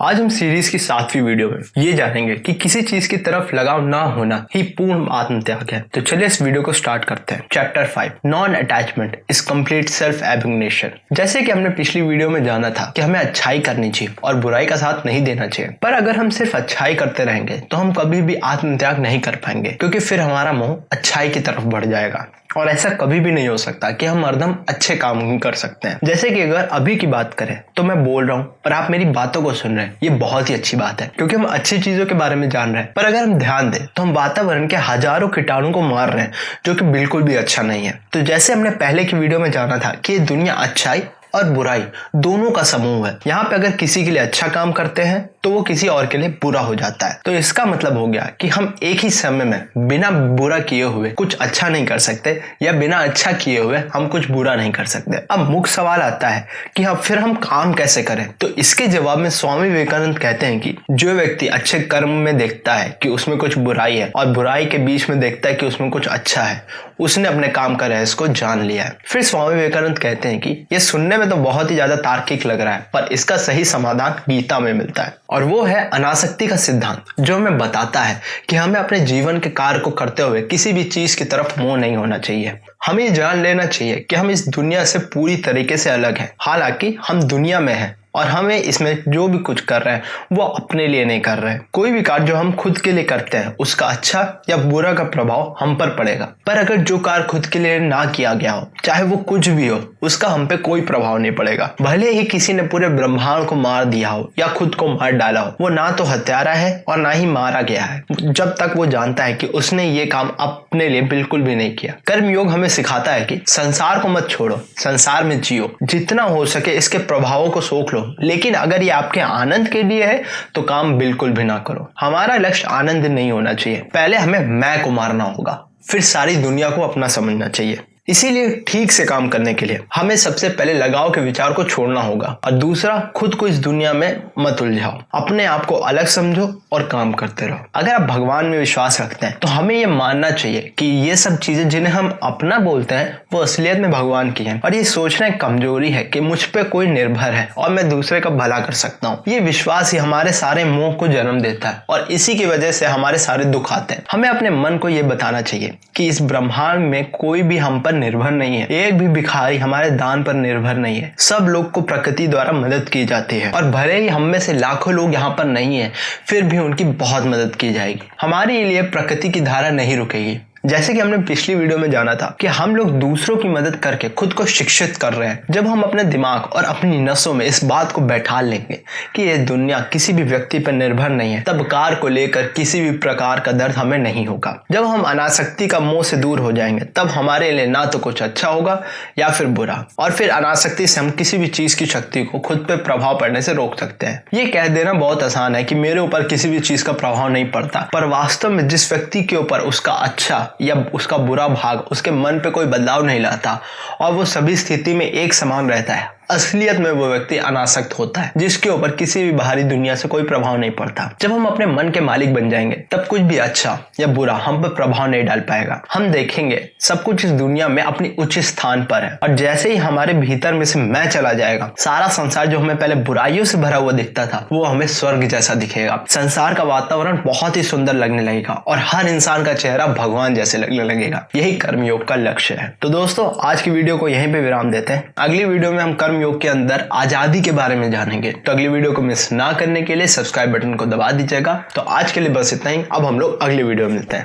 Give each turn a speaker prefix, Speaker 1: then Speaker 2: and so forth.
Speaker 1: आज हम सीरीज की 7वीं वीडियो में ये जानेंगे कि किसी चीज की तरफ लगाव ना होना ही पूर्ण आत्मत्याग है। तो चलिए इस वीडियो को स्टार्ट करते हैं। Chapter 5 non attachment is complete self abnegation. जैसे कि हमने पिछली वीडियो में जाना था कि हमें अच्छाई करनी चाहिए और बुराई का साथ नहीं देना चाहिए, पर अगर हम सिर्फ अच्छाई करते रहेंगे तो हम कभी भी आत्मत्याग नहीं कर पाएंगे, क्योंकि फिर हमारा मोह अच्छाई की तरफ बढ़ जाएगा। और ऐसा कभी भी नहीं हो सकता कि हम हरदम अच्छे काम ही कर सकते हैं। जैसे कि अगर अभी की बात करें तो मैं बोल रहा हूँ और आप मेरी बातों को सुन रहे हैं, ये बहुत ही अच्छी बात है क्योंकि हम अच्छी चीजों के बारे में जान रहे हैं। पर अगर हम ध्यान दें तो हम वातावरण के हजारों कीटाणु को मार रहे हैं, जो कि बिल्कुल भी अच्छा नहीं है। तो जैसे हमने पहले की वीडियो में जाना था कि ये दुनिया अच्छाई और बुराई दोनों का समूह है। यहाँ पे अगर किसी के लिए अच्छा काम करते हैं तो वो किसी और के लिए बुरा हो जाता है। तो इसका मतलब हो गया कि हम एक ही समय में बिना बुरा किए हुए कुछ अच्छा नहीं कर सकते, या बिना अच्छा किए हुए हम कुछ बुरा नहीं कर सकते। अब मुख्य सवाल आता है कि अब फिर हम काम कैसे करें। तो इसके जवाब में स्वामी विवेकानंद कहते हैं कि जो व्यक्ति अच्छे कर्म में देखता है कि उसमें कुछ बुराई है और बुराई के बीच में देखता है कि उसमें कुछ अच्छा है, उसने अपने काम का रहस्य को जान लिया है। फिर स्वामी विवेकानंद कहते हैं कि यह सुनने में तो बहुत ही ज्यादा तार्किक लग रहा है, पर इसका सही समाधान गीता में मिलता है, और वो है अनासक्ति का सिद्धांत, जो हमें बताता है कि हमें अपने जीवन के कार्य को करते हुए किसी भी चीज की तरफ मोह नहीं होना चाहिए। हमें ये जान लेना चाहिए कि हम इस दुनिया से पूरी तरीके से अलग हैं। हालांकि हम दुनिया में हैं और हमें इसमें जो भी कुछ कर रहे हैं वो अपने लिए नहीं कर रहे हैं। कोई भी कार्य जो हम खुद के लिए करते हैं उसका अच्छा या बुरा का प्रभाव हम पर पड़ेगा, पर अगर जो कार्य खुद के लिए ना किया गया हो, चाहे वो कुछ भी हो, उसका हम पे कोई प्रभाव नहीं पड़ेगा। भले ही किसी ने पूरे ब्रह्मांड को मार दिया हो या खुद को मार डाला हो, वो ना तो हत्यारा है और ना ही मारा गया है, जब तक वो जानता है कि उसने ये काम अपने लिए बिल्कुल भी नहीं किया। कर्मयोग हमें सिखाता है कि संसार को मत छोड़ो, संसार में जियो, जितना हो सके इसके प्रभावों को सोख लो, लेकिन अगर ये आपके आनंद के लिए है तो काम बिल्कुल भी ना करो। हमारा लक्ष्य आनंद नहीं होना चाहिए, पहले हमें मैं को मारना होगा, फिर सारी दुनिया को अपना समझना चाहिए। इसीलिए ठीक से काम करने के लिए हमें सबसे पहले लगाव के विचार को छोड़ना होगा, और दूसरा, खुद को इस दुनिया में मत उलझाओ, अपने आप को अलग समझो और काम करते रहो। अगर आप भगवान में विश्वास रखते हैं तो हमें यह मानना चाहिए कि ये सब चीजें जिन्हें हम अपना बोलते हैं वो असलियत में भगवान की हैं, और ये सोचना एक कमजोरी है कि मुझ पे कोई निर्भर है और मैं दूसरे का भला कर सकता हूँ। ये विश्वास ही हमारे सारे मोह को जन्म देता है और इसी की वजह से हमारे सारे दुख आते हैं। हमें अपने मन को यह बताना चाहिए कि इस ब्रह्मांड में कोई भी हम पर निर्भर नहीं है, एक भी भिखारी हमारे दान पर निर्भर नहीं है। सब लोग को प्रकृति द्वारा मदद की जाती है, और भले ही हम में से लाखों लोग यहाँ पर नहीं है, फिर भी उनकी बहुत मदद की जाएगी। हमारे लिए प्रकृति की धारा नहीं रुकेगी। जैसे कि हमने पिछली वीडियो में जाना था कि हम लोग दूसरों की मदद करके खुद को शिक्षित कर रहे हैं। जब हम अपने दिमाग और अपनी नसों में इस बात को बैठा लेंगे कि यह दुनिया किसी भी व्यक्ति पर निर्भर नहीं है, तब कार को लेकर किसी भी प्रकार का दर्द हमें नहीं होगा। जब हम अनासक्ति का मोह से दूर हो जाएंगे तब हमारे लिए ना तो कुछ अच्छा होगा या फिर बुरा, और फिर अनासक्ति से हम किसी भी चीज की शक्ति को खुद पे प्रभाव पड़ने से रोक सकते हैं। ये कह देना बहुत आसान है कि मेरे ऊपर किसी भी चीज का प्रभाव नहीं पड़ता, पर वास्तव में जिस व्यक्ति के ऊपर उसका अच्छा या उसका बुरा भाग उसके मन पे कोई बदलाव नहीं लाता और वो सभी स्थिति में एक समान रहता है, असलियत में वो व्यक्ति अनासक्त होता है, जिसके ऊपर किसी भी बाहरी दुनिया से कोई प्रभाव नहीं पड़ता। जब हम अपने मन के मालिक बन जाएंगे तब कुछ भी अच्छा या बुरा हम पर प्रभाव नहीं डाल पाएगा। हम देखेंगे सब कुछ इस दुनिया में अपनी उचित स्थान पर है, और जैसे ही हमारे भीतर में से मैं चला जाएगा, सारा संसार जो हमें पहले बुराइयों से भरा हुआ दिखता था वो हमें स्वर्ग जैसा दिखेगा। संसार का वातावरण बहुत ही सुंदर लगने लगेगा और हर इंसान का चेहरा भगवान जैसे लगने लगेगा। यही कर्मयोग का लक्ष्य है। तो दोस्तों, आज की वीडियो को यहीं पे विराम देते हैं। अगली वीडियो में हम कर्म योग के अंदर आजादी के बारे में जानेंगे। तो अगली वीडियो को मिस ना करने के लिए सब्सक्राइब बटन को दबा दीजिएगा। तो आज के लिए बस इतना ही, अब हम लोग अगली वीडियो में मिलते हैं।